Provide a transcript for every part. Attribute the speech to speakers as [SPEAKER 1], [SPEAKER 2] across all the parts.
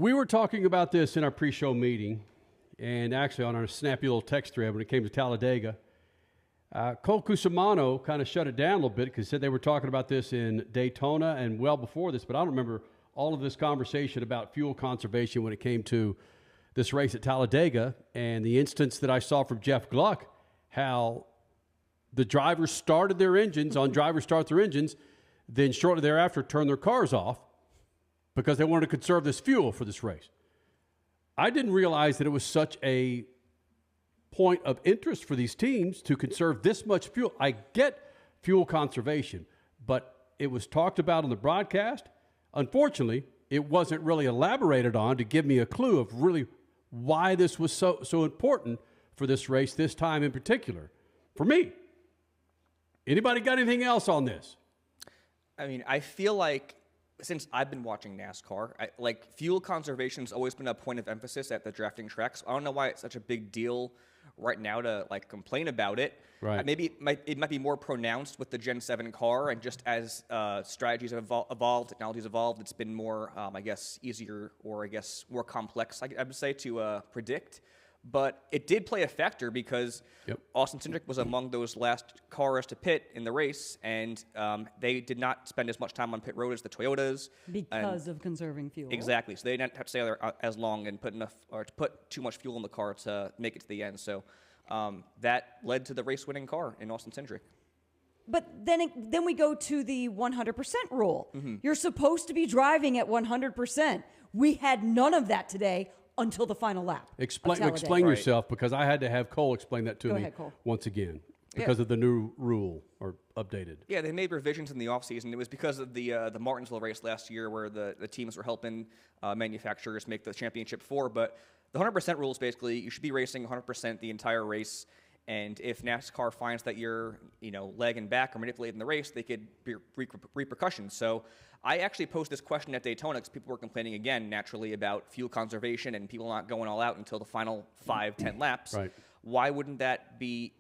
[SPEAKER 1] We were talking about this in our pre-show meeting, and actually on our snappy little text thread when it came to Talladega. Cole Cusimano kind of shut it down a little bit because he said they were talking about this in Daytona and well before this, but I don't remember all of this conversation about fuel conservation when it came to this race at Talladega, and the instance that I saw from Jeff Gluck, how the drivers started their engines on drivers start their engines, then shortly thereafter turned their cars off because they wanted to conserve this fuel for this race. I didn't realize that it was such a point of interest for these teams to conserve this much fuel. I get fuel conservation, but it was talked about on the broadcast. Unfortunately, it wasn't really elaborated on to give me a clue of really why this was so important for this race this time in particular. For me. Anybody got anything else on this?
[SPEAKER 2] I mean, I feel like since I've been watching NASCAR, fuel conservation has always been a point of emphasis at the drafting tracks. I don't know why it's such a big deal right now to complain about it.
[SPEAKER 1] Right.
[SPEAKER 2] Maybe it might be more pronounced with the Gen 7 car, and just as strategies have evolved, technology's evolved, it's been more, easier or more complex, I would say, to predict. But it did play a factor because Austin Hendrick was among those last cars to pit in the race, and they did not spend as much time on pit road as the Toyotas
[SPEAKER 3] because of conserving fuel.
[SPEAKER 2] Exactly, so they didn't have to stay there as long and put too much fuel in the car to make it to the end. So that led to the race-winning car in Austin Hendrick.
[SPEAKER 3] But then we go to the 100% rule. Mm-hmm. You're supposed to be driving at 100%. We had none of that today until the final lap.
[SPEAKER 1] Explain yourself, because I had to have Cole explain that to me once again because of the new rule or updated.
[SPEAKER 2] Yeah, they made revisions in the offseason. It was because of the Martinsville race last year where the teams were helping manufacturers make the championship 4. But the 100% rule is basically you should be racing 100% the entire race. And if NASCAR finds that you're, lagging back or manipulating the race, they could be repercussions. So I actually posed this question at Daytona because people were complaining again, naturally, about fuel conservation and people not going all out until the final 5-10 laps.
[SPEAKER 1] Right.
[SPEAKER 2] Why wouldn't that be,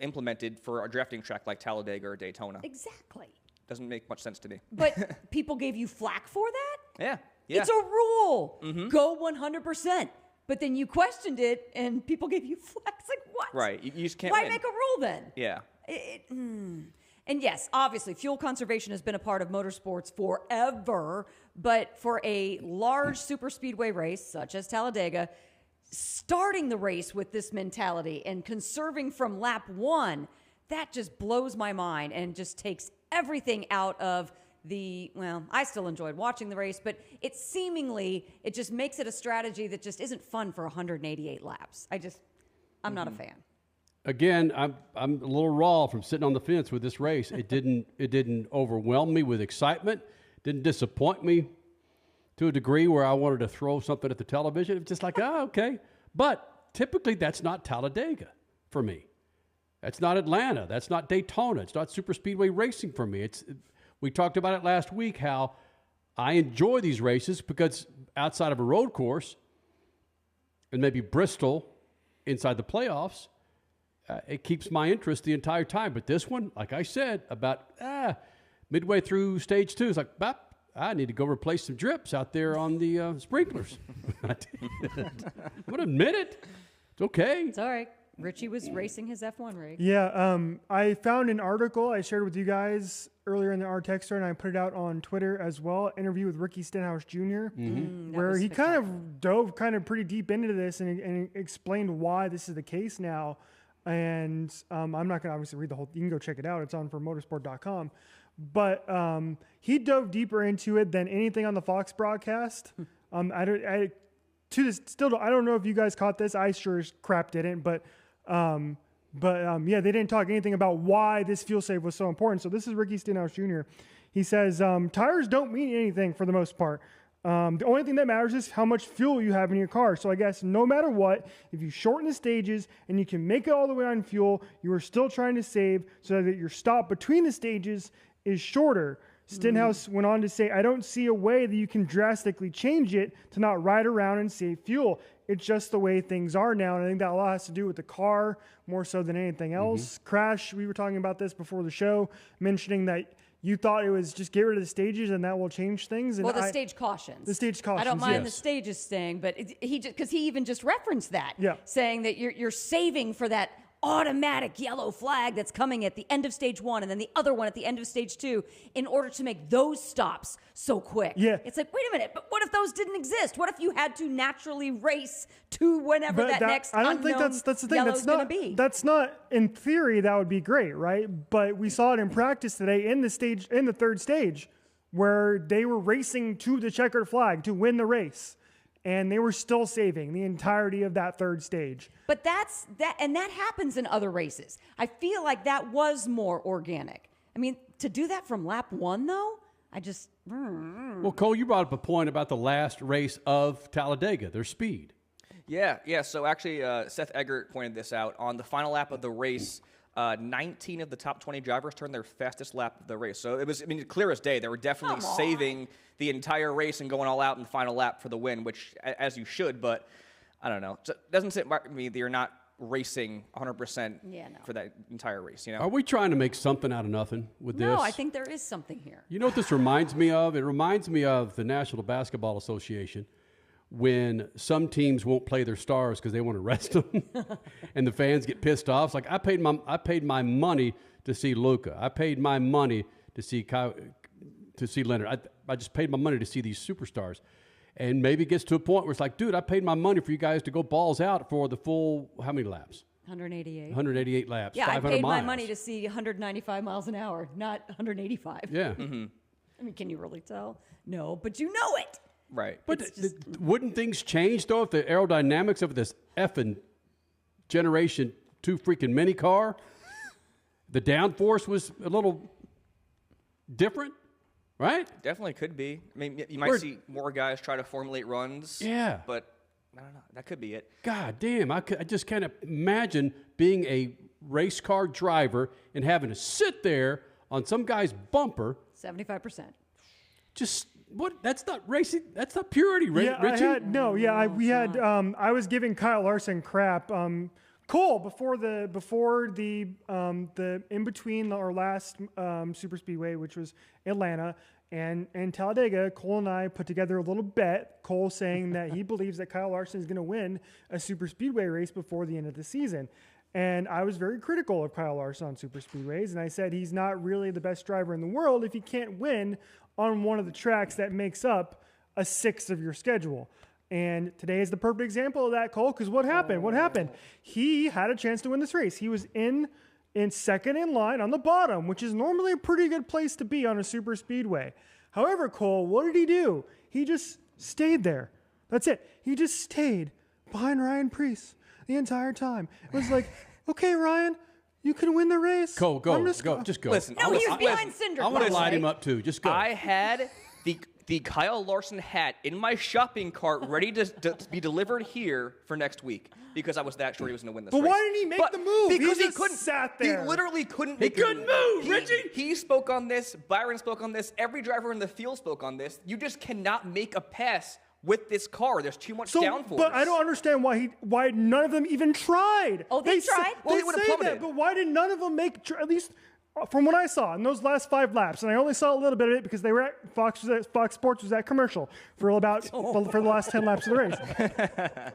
[SPEAKER 2] implemented for a drafting track like Talladega or Daytona?
[SPEAKER 3] Exactly.
[SPEAKER 2] Doesn't make much sense to me.
[SPEAKER 3] But people gave you flack for that?
[SPEAKER 2] Yeah.
[SPEAKER 3] It's a rule. Mm-hmm. Go 100%. But then you questioned it, and people gave you flack. It's like, what?
[SPEAKER 2] Right. You just can't
[SPEAKER 3] Why
[SPEAKER 2] win.
[SPEAKER 3] make a rule then?
[SPEAKER 2] Yeah.
[SPEAKER 3] And yes, obviously, fuel conservation has been a part of motorsports forever. But for a large superspeedway race, such as Talladega, starting the race with this mentality and conserving from lap 1, that just blows my mind and just takes everything out of I still enjoyed watching the race, but it just makes it a strategy that just isn't fun for 188 laps. I'm not a fan.
[SPEAKER 1] Again, I'm a little raw from sitting on the fence with this race. It didn't overwhelm me with excitement. Didn't disappoint me to a degree where I wanted to throw something at the television. It's just like, okay. But typically that's not Talladega for me. That's not Atlanta. That's not Daytona. It's not superspeedway racing for me. We talked about it last week, how I enjoy these races because outside of a road course and maybe Bristol inside the playoffs, it keeps my interest the entire time. But this one, like I said, about midway through stage 2, it's like, I need to go replace some drips out there on the sprinklers. I'm going to admit it. It's okay.
[SPEAKER 3] It's all right. Richie was racing his F1 rig.
[SPEAKER 4] Yeah, I found an article I shared with you guys earlier in our text thread, and I put it out on Twitter as well. Interview with Ricky Stenhouse Jr., where he kind of dove pretty deep into this and explained why this is the case now. And I'm not going to obviously read the whole. You can go check it out. It's on formotorsport.com. But he dove deeper into it than anything on the Fox broadcast. I don't know if you guys caught this. I sure as crap didn't, but they didn't talk anything about why this fuel save was so important. So this is Ricky Stenhouse Jr. He says, tires don't mean anything for the most part. The only thing that matters is how much fuel you have in your car. So I guess no matter what, if you shorten the stages and you can make it all the way on fuel, you are still trying to save so that your stop between the stages is shorter. Stenhouse went on to say, I don't see a way that you can drastically change it to not ride around and save fuel. It's just the way things are now. And I think that a lot has to do with the car more so than anything else. Crash, we were talking about this before the show, mentioning that you thought it was just get rid of the stages and that will change things. And
[SPEAKER 3] Well, the stage cautions.
[SPEAKER 4] The stage cautions.
[SPEAKER 3] I don't mind the
[SPEAKER 1] yes.
[SPEAKER 3] stages staying, but because he even just referenced that,
[SPEAKER 4] Yeah.
[SPEAKER 3] saying that you're saving for that automatic yellow flag that's coming at the end of stage 1 and then the other one at the end of stage 2 in order to make those stops so quick.
[SPEAKER 4] Yeah.
[SPEAKER 3] It's like, wait a minute, but what if those didn't exist? What if you had to naturally race to whenever
[SPEAKER 4] But
[SPEAKER 3] that next
[SPEAKER 4] I don't think
[SPEAKER 3] unknown
[SPEAKER 4] that's the thing.
[SPEAKER 3] yellow's going to be?
[SPEAKER 4] That's not in theory that would be great, right? But we saw it in practice today in the third stage where they were racing to the checkered flag to win the race. And they were still saving the entirety of that third stage.
[SPEAKER 3] But and that happens in other races. I feel like that was more organic. I mean, to do that from lap 1, though, I just...
[SPEAKER 1] Well, Cole, you brought up a point about the last race of Talladega, their speed.
[SPEAKER 2] Yeah. So actually, Seth Eggert pointed this out. On the final lap of the race, 19 of the top 20 drivers turned their fastest lap of the race. So it was, clear as day. They were definitely saving the entire race and going all out in the final lap for the win, which, as you should, but I don't know. It doesn't sit me that you're not racing 100% for that entire race,
[SPEAKER 1] Are we trying to make something out of nothing with this?
[SPEAKER 3] No, I think there is something here.
[SPEAKER 1] You know what this reminds me of? It reminds me of the National Basketball Association when some teams won't play their stars because they want to rest them, and the fans get pissed off. It's like I paid my money to see Luka. I paid my money to see Leonard. I just paid my money to see these superstars, and maybe it gets to a point where it's like, dude, I paid my money for you guys to go balls out for the full how many laps?
[SPEAKER 3] 188.
[SPEAKER 1] 188 laps.
[SPEAKER 3] Yeah, I
[SPEAKER 1] 500
[SPEAKER 3] paid
[SPEAKER 1] miles.
[SPEAKER 3] my money to see 195 miles an hour, not 185.
[SPEAKER 1] Yeah.
[SPEAKER 2] Mm-hmm.
[SPEAKER 3] I mean, can you really tell? No, but you know it.
[SPEAKER 2] Right.
[SPEAKER 1] But wouldn't things change, though, if the aerodynamics of this effing Generation 2 freaking mini car, the downforce was a little different, right?
[SPEAKER 2] Definitely could be. I mean, you might see more guys try to formulate runs.
[SPEAKER 1] Yeah.
[SPEAKER 2] But I don't know. That could be it.
[SPEAKER 1] God damn, I just can't imagine being a race car driver and having to sit there on some guy's bumper.
[SPEAKER 3] 75%.
[SPEAKER 1] Just... What? That's not racing. That's not purity, Richie.
[SPEAKER 4] I was giving Kyle Larson crap. Cole before the in between our last super speedway, which was Atlanta and Talladega. Cole and I put together a little bet. Cole saying that he believes that Kyle Larson is going to win a super speedway race before the end of the season. And I was very critical of Kyle Larson on super speedways, and I said he's not really the best driver in the world if he can't win on one of the tracks that makes up a sixth of your schedule. And today is the perfect example of that, Cole, because what happened? What happened? He had a chance to win this race. He was in second in line on the bottom, which is normally a pretty good place to be on a super speedway. However, Cole, what did he do? He just stayed there. That's it. He just stayed behind Ryan Preece the entire time. It was like, okay, Ryan, you can win the race.
[SPEAKER 1] Cole, go. Just go.
[SPEAKER 2] Listen,
[SPEAKER 3] No, he was behind Cinder.
[SPEAKER 1] I want to light him up, too. Just go.
[SPEAKER 2] I had the Kyle Larson hat in my shopping cart ready to be delivered here for next week because I was that sure he was going to win this race.
[SPEAKER 4] But why didn't he make the move?
[SPEAKER 2] Because
[SPEAKER 4] He
[SPEAKER 2] he
[SPEAKER 4] just
[SPEAKER 2] couldn't.
[SPEAKER 4] sat there.
[SPEAKER 2] He literally couldn't
[SPEAKER 1] He
[SPEAKER 2] make
[SPEAKER 1] couldn't move, Richie.
[SPEAKER 2] He spoke on this. Byron spoke on this. Every driver in the field spoke on this. You just cannot make a pass with this car. There's too much downforce.
[SPEAKER 4] But I don't understand why none of them even tried.
[SPEAKER 3] Oh, they tried?
[SPEAKER 2] Well,
[SPEAKER 4] They
[SPEAKER 2] they would've
[SPEAKER 4] say
[SPEAKER 2] plummeted.
[SPEAKER 4] that, but why did none of them make at least from what I saw in those last 5 laps, and I only saw a little bit of it because they were at Fox Sports was at commercial for the last 10 laps of the race.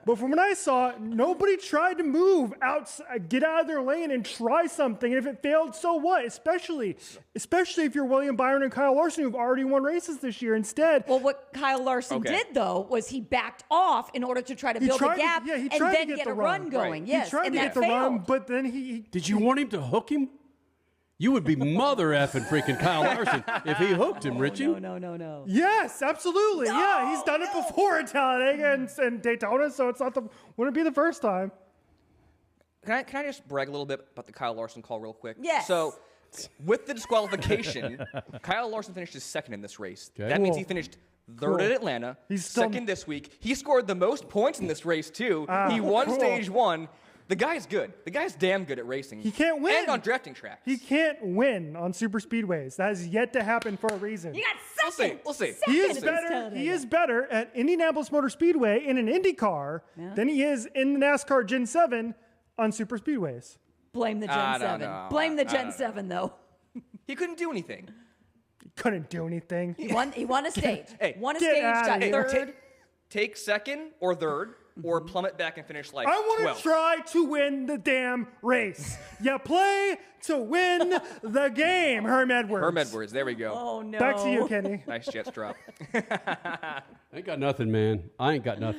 [SPEAKER 4] But from what I saw, nobody tried to move out, get out of their lane and try something. And if it failed, so what? Especially if you're William Byron and Kyle Larson, who've already won races this year. Instead,
[SPEAKER 3] Well, what Kyle Larson did, though, was he backed off in order to try to build a gap
[SPEAKER 4] he
[SPEAKER 3] and
[SPEAKER 4] tried to
[SPEAKER 3] then
[SPEAKER 4] get
[SPEAKER 3] get
[SPEAKER 4] the
[SPEAKER 3] a run
[SPEAKER 4] run.
[SPEAKER 3] going.
[SPEAKER 2] Right.
[SPEAKER 3] Yes,
[SPEAKER 4] he tried
[SPEAKER 3] and
[SPEAKER 4] to
[SPEAKER 3] that
[SPEAKER 4] get the
[SPEAKER 3] failed.
[SPEAKER 4] run, but then he
[SPEAKER 1] Did you want him to hook him? You would be mother effing freaking Kyle Larson if he hooked him, Richie.
[SPEAKER 3] No.
[SPEAKER 4] Yes, absolutely. Yeah, he's done it before at Talladega and Daytona, so it's not wouldn't be the first time.
[SPEAKER 2] Can I just brag a little bit about the Kyle Larson call real quick?
[SPEAKER 3] Yes.
[SPEAKER 2] So, with the disqualification, Kyle Larson finished his second in this race.
[SPEAKER 1] Okay.
[SPEAKER 2] That means he
[SPEAKER 4] Cool.
[SPEAKER 2] finished third
[SPEAKER 4] Cool.
[SPEAKER 2] at Atlanta,
[SPEAKER 4] He's still-
[SPEAKER 2] second this week. He scored the most points in this race, too. He won
[SPEAKER 4] cool.
[SPEAKER 2] stage 1. The guy's good. The guy's damn good at racing.
[SPEAKER 4] He can't win.
[SPEAKER 2] And on drafting tracks.
[SPEAKER 4] He can't win on super speedways. That has yet to happen for a reason.
[SPEAKER 3] You got
[SPEAKER 2] We'll see.
[SPEAKER 3] second.
[SPEAKER 2] We'll see.
[SPEAKER 3] Second
[SPEAKER 4] He is
[SPEAKER 3] against
[SPEAKER 4] better.
[SPEAKER 3] Talladega.
[SPEAKER 4] He is better at Indianapolis Motor Speedway in an Indy car than he is in the NASCAR Gen 7 on super speedways.
[SPEAKER 3] Blame the Gen 7.
[SPEAKER 2] no.
[SPEAKER 3] Blame the Gen 7, though.
[SPEAKER 2] He couldn't do anything.
[SPEAKER 4] Couldn't do anything.
[SPEAKER 3] He won a stage.
[SPEAKER 2] Hey,
[SPEAKER 3] won a
[SPEAKER 4] get
[SPEAKER 3] stage,
[SPEAKER 4] outta
[SPEAKER 3] got
[SPEAKER 4] here.
[SPEAKER 3] third.
[SPEAKER 2] Take second or third, or plummet back and finish like
[SPEAKER 4] I want
[SPEAKER 2] 12th.
[SPEAKER 4] to try to win the damn race. You play to win the game, Herm Edwards.
[SPEAKER 2] Herm Edwards, there we go.
[SPEAKER 3] Oh, no.
[SPEAKER 4] Back to you, Kenny.
[SPEAKER 2] Nice Jets drop.
[SPEAKER 1] I ain't got nothing, man. I ain't got nothing.